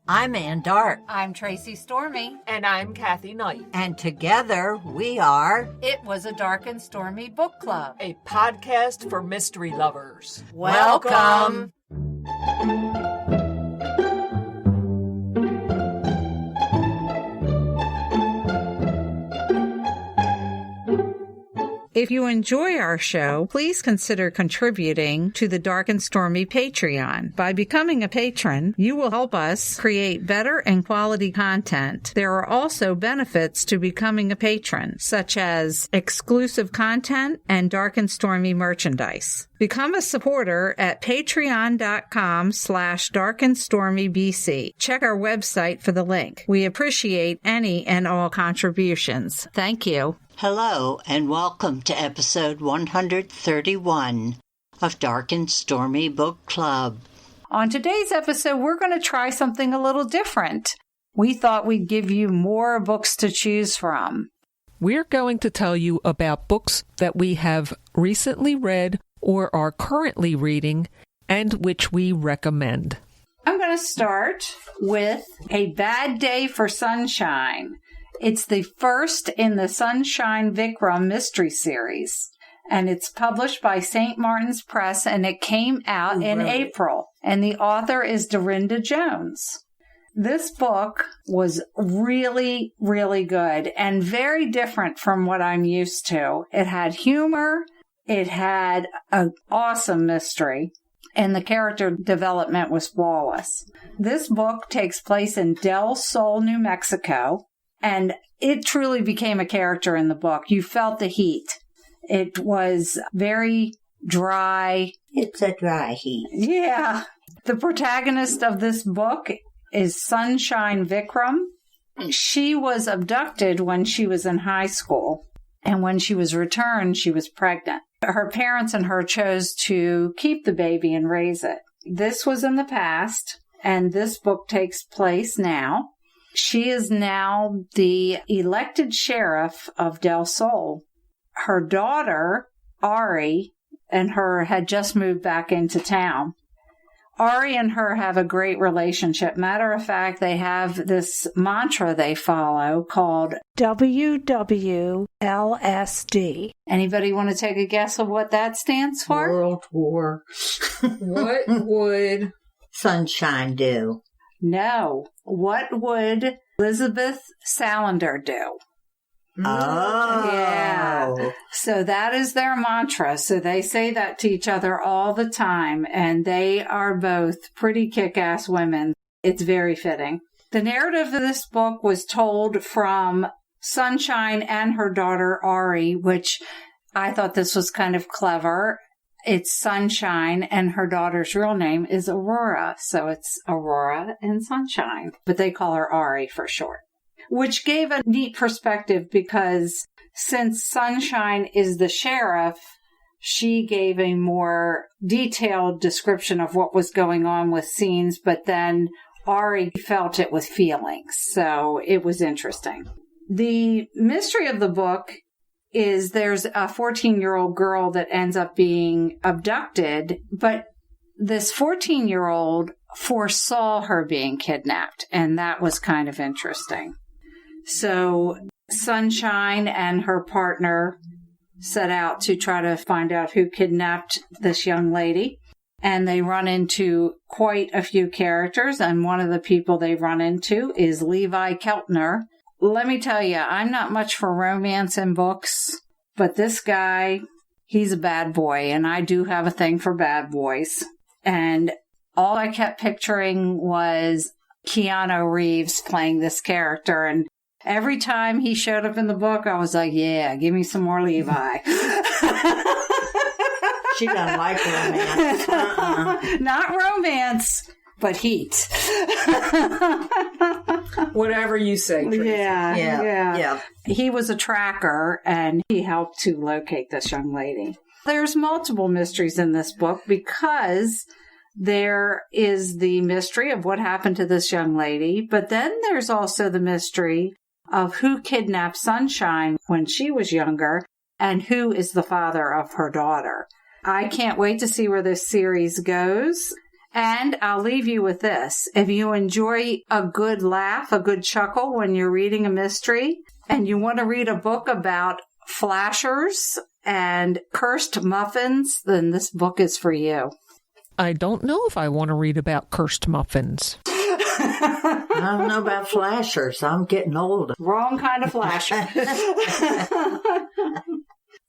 I'm Ann Dark. I'm Tracy Stormy. And I'm Kathy Knight. And together we are It Was a Dark and Stormy Book Club, a podcast for mystery lovers. Welcome. If you enjoy our show, please consider contributing to the Dark and Stormy Patreon. By becoming a patron, you will help us create better and quality content. There are also benefits to becoming a patron, such as exclusive content and Dark and Stormy merchandise. Become a supporter at patreon.com/darkandstormybc. Check our website for the link. We appreciate any and all contributions. Thank you. Hello, and welcome to episode 131 of Dark and Stormy Book Club. On today's episode, we're going to try something a little different. We thought we'd give you more books to choose from. We're going to tell you about books that we have recently read or are currently reading and which we recommend. I'm going to start with A Bad Day for Sunshine. It's the first in the Sunshine Vicram mystery series, and it's published by St. Martin's Press, and it came out in April, and the author is Darynda Jones. This book was really, really good and very different from what I'm used to. It had humor, it had an awesome mystery, and the character development was flawless. This book takes place in Del Sol, New Mexico, and it truly became a character in the book. You felt the heat. It was very dry. It's a dry heat. Yeah. The protagonist of this book is Sunshine Vicram. She was abducted when she was in high school, and when she was returned, she was pregnant. Her parents and her chose to keep the baby and raise it. This was in the past, and this book takes place now. She is now the elected sheriff of Del Sol. Her daughter, Ari, and her had just moved back into town. Ari and her have a great relationship. Matter of fact, they have this mantra they follow called WWLSD. Anybody want to take a guess of what that stands for? World War. What would Sunshine do? No. What would Elizabeth Salander do? Oh. Yeah. So that is their mantra. So they say that to each other all the time, and they are both pretty kick-ass women. It's very fitting. The narrative of this book was told from Sunshine and her daughter Ari, which I thought this was kind of clever. It's Sunshine, and her daughter's real name is Aurora, so it's Aurora and Sunshine, but they call her Ari for short, which gave a neat perspective because since Sunshine is the sheriff, she gave a more detailed description of what was going on with scenes, but then Ari felt it with feelings, so it was interesting. The mystery of the book is there's a 14-year-old girl that ends up being abducted, but this 14-year-old foresaw her being kidnapped, and that was kind of interesting. So Sunshine and her partner set out to try to find out who kidnapped this young lady, and they run into quite a few characters, and one of the people they run into is Levi Keltner. Let me tell you, I'm not much for romance in books, but this guy, he's a bad boy, and I do have a thing for bad boys. And all I kept picturing was Keanu Reeves playing this character, and every time he showed up in the book, I was like, yeah, give me some more Levi. She doesn't like romance. Not romance, but heat. Whatever you say, Tracy. Yeah. He was a tracker, and he helped to locate this young lady. There's multiple mysteries in this book because there is the mystery of what happened to this young lady, but then there's also the mystery of who kidnapped Sunshine when she was younger and who is the father of her daughter. I can't wait to see where this series goes. And I'll leave you with this. If you enjoy a good laugh, a good chuckle when you're reading a mystery, and you want to read a book about flashers and cursed muffins, then this book is for you. I don't know if I want to read about cursed muffins. I don't know about flashers. I'm getting old. Wrong kind of flasher.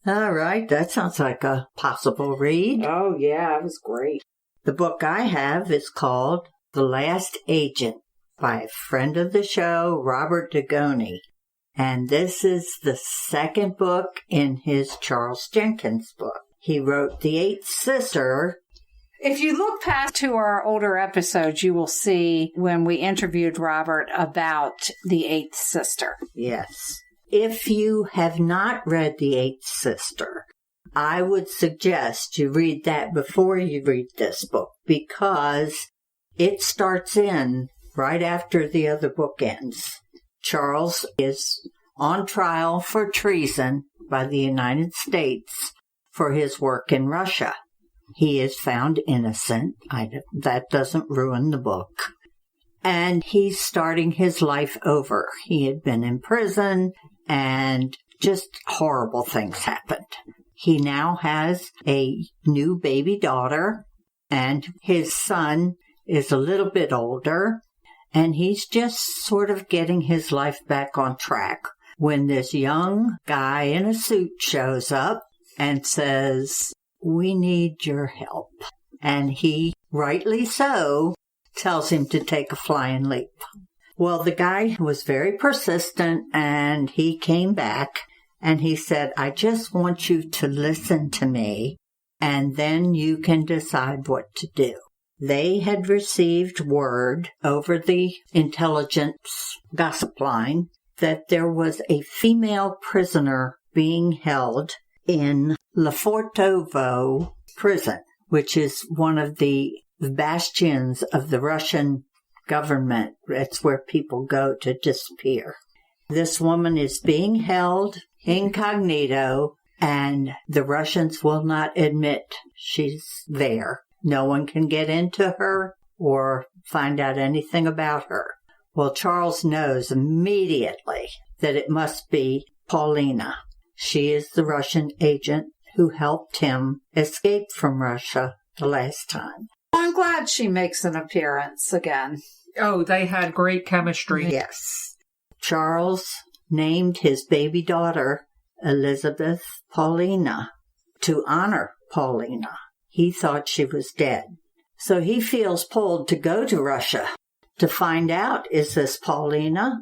All right, that sounds like a possible read. Oh, yeah, it was great. The book I have is called The Last Agent by a friend of the show, Robert Dugoni. And this is the second book in his Charles Jenkins book. He wrote The Eighth Sister. If you look past to our older episodes, you will see when we interviewed Robert about The Eighth Sister. Yes. If you have not read The Eighth Sister, I would suggest you read that before you read this book, because it starts in right after the other book ends. Charles is on trial for treason by the United States for his work in Russia. He is found innocent. That doesn't ruin the book. And he's starting his life over. He had been in prison, and just horrible things happened. He now has a new baby daughter, and his son is a little bit older, and he's just sort of getting his life back on track when this young guy in a suit shows up and says, "We need your help." And he, rightly so, tells him to take a flying leap. Well, the guy was very persistent, and he came back, and he said, "I just want you to listen to me, and then you can decide what to do." They had received word over the intelligence gossip line that there was a female prisoner being held in Lefortovo prison, which is one of the bastions of the Russian government. It's where people go to disappear. This woman is being held incognito, and the Russians will not admit she's there. No one can get into her or find out anything about her. Well, Charles knows immediately that it must be Paulina. She is the Russian agent who helped him escape from Russia the last time. I'm glad she makes an appearance again. Oh, they had great chemistry. Yes. Charles named his baby daughter Elizabeth Paulina to honor Paulina. He thought she was dead. So he feels pulled to go to Russia to find out, is this Paulina,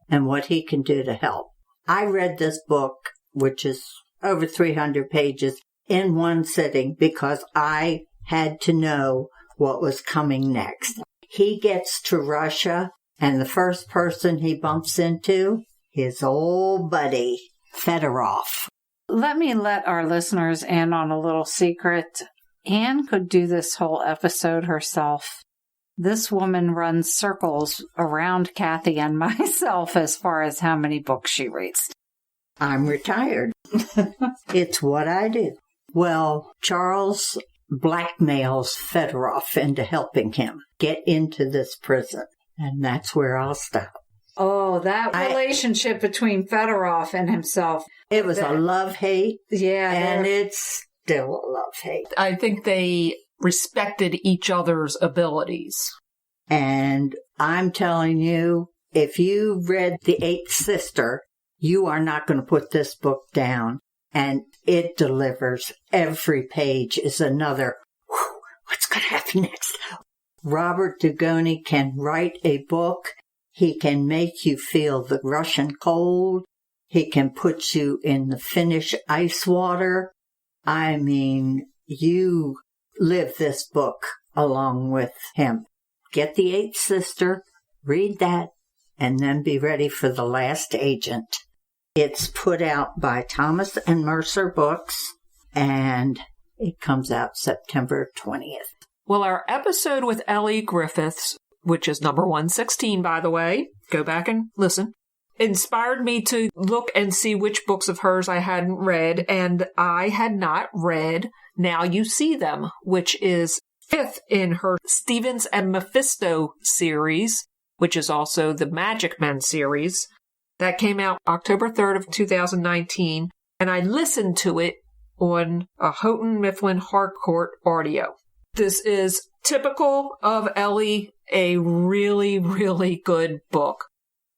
and what he can do to help. I read this book, which is over 300 pages, in one sitting because I had to know what was coming next. He gets to Russia, and the first person he bumps into, his old buddy, Fedorov. Let me let our listeners in on a little secret. Anne could do this whole episode herself. This woman runs circles around Kathy and myself as far as how many books she reads. I'm retired. It's what I do. Well, Charles blackmails Fedorov into helping him get into this prison. And that's where I'll stop. Oh, that relationship between Fedorov and himself. It was a love-hate. Yeah. And it's still a love-hate. I think they respected each other's abilities. And I'm telling you, if you read The Eighth Sister, you are not going to put this book down. And it delivers. Every page is another, what's going to happen next? Robert Dugoni can write a book. He can make you feel the Russian cold. He can put you in the Finnish ice water. I mean, you live this book along with him. Get The Eighth Sister, read that, and then be ready for The Last Agent. It's put out by Thomas and Mercer Books, and it comes out September 20th. Well, our episode with Ellie Griffiths, which is number 116, by the way, go back and listen, inspired me to look and see which books of hers I hadn't read, and I had not read Now You See Them, which is fifth in her Stevens and Mephisto series, which is also the Magic Men series. That came out October 3rd of 2019, and I listened to it on a Houghton Mifflin Harcourt audio. This is typical of Ellie, a really, really good book.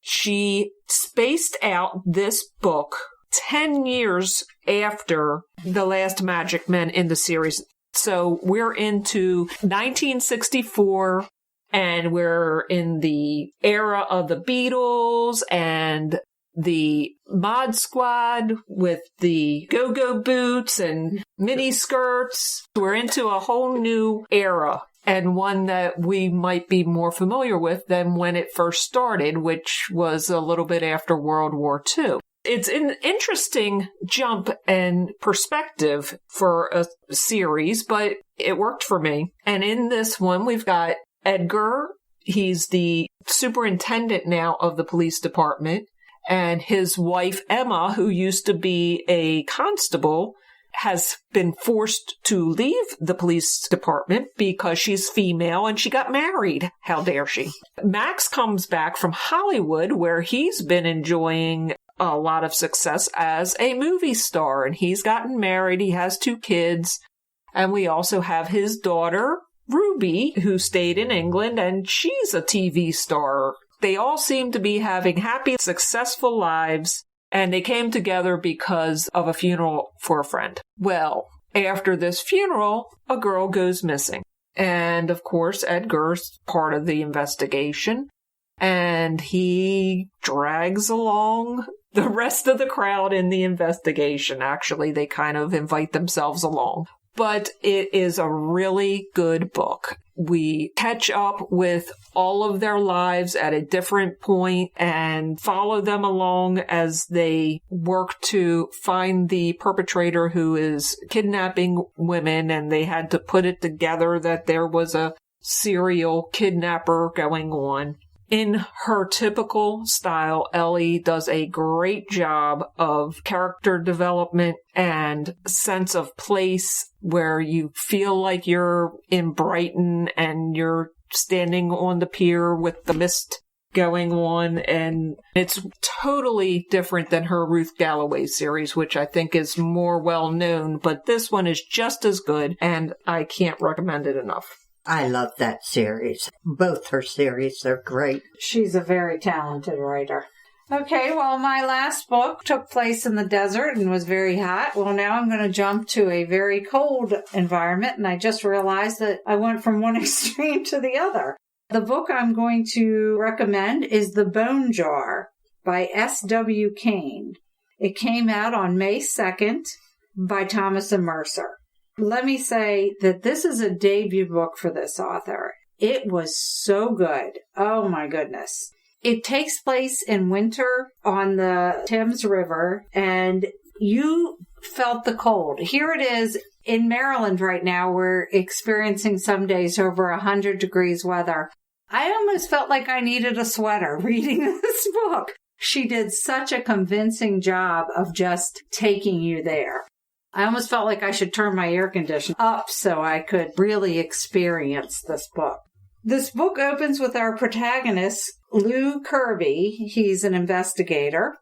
She spaced out this book 10 years after the last Magic Men in the series. So we're into 1964, and we're in the era of the Beatles and the Mod Squad with the go-go boots and mini skirts. We're into a whole new era, and one that we might be more familiar with than when it first started, which was a little bit after World War II. It's an interesting jump and perspective for a series, but it worked for me. And in this one, we've got Edgar. He's the superintendent now of the police department. And his wife, Emma, who used to be a constable, has been forced to leave the police department because she's female and she got married. How dare she? Max comes back from Hollywood, where he's been enjoying a lot of success as a movie star, and he's gotten married. He has 2 kids. And we also have his daughter, Ruby, who stayed in England, and she's a TV star. They all seem to be having happy, successful lives, and they came together because of a funeral for a friend. Well, after this funeral, a girl goes missing. And of course, Edgar's part of the investigation, and he drags along the rest of the crowd in the investigation. Actually, they kind of invite themselves along. But it is a really good book. We catch up with all of their lives at a different point and follow them along as they work to find the perpetrator who is kidnapping women, and they had to put it together that there was a serial kidnapper going on. In her typical style, Ellie does a great job of character development and sense of place, where you feel like you're in Brighton and you're standing on the pier with the mist going on. And it's totally different than her Ruth Galloway series, which I think is more well known, but this one is just as good, and I can't recommend it enough. I love that series. Both her series are great. She's a very talented writer. Okay, well, my last book took place in the desert and was very hot. Well, now I'm going to jump to a very cold environment, and I just realized that I went from one extreme to the other. The book I'm going to recommend is The Bone Jar by S.W. Kane. It came out on May 2nd by Thomas and Mercer. Let me say that this is a debut book for this author. It was so good. Oh my goodness. It takes place in winter on the Thames River, and you felt the cold. Here it is in Maryland right now. We're experiencing some days over 100 degrees weather. I almost felt like I needed a sweater reading this book. She did such a convincing job of just taking you there. I almost felt like I should turn my air conditioner up so I could really experience this book. This book opens with our protagonist, Lou Kirby. He's an investigator,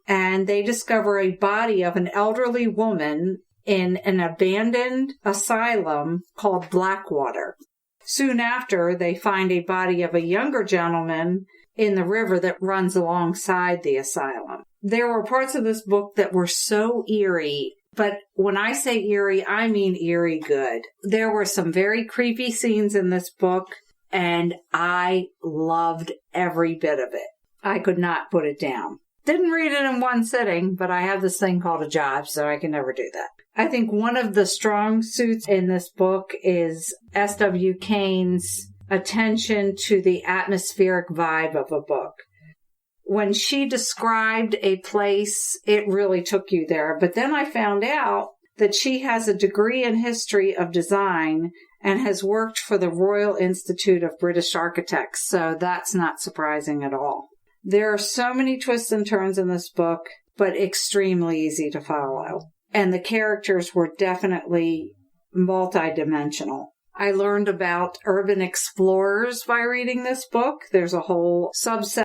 and they discover a body of an elderly woman in an abandoned asylum called Blackwater. Soon after, they find a body of a younger gentleman in the river that runs alongside the asylum. There were parts of this book that were so eerie. But when I say eerie, I mean eerie good. There were some very creepy scenes in this book, and I loved every bit of it. I could not put it down. Didn't read it in one sitting, but I have this thing called a job, so I can never do that. I think one of the strong suits in this book is S.W. Kane's attention to the atmospheric vibe of a book. When she described a place, it really took you there. But then I found out that she has a degree in history of design and has worked for the Royal Institute of British Architects. So that's not surprising at all. There are so many twists and turns in this book, but extremely easy to follow. And the characters were definitely multidimensional. I learned about urban explorers by reading this book. There's a whole subset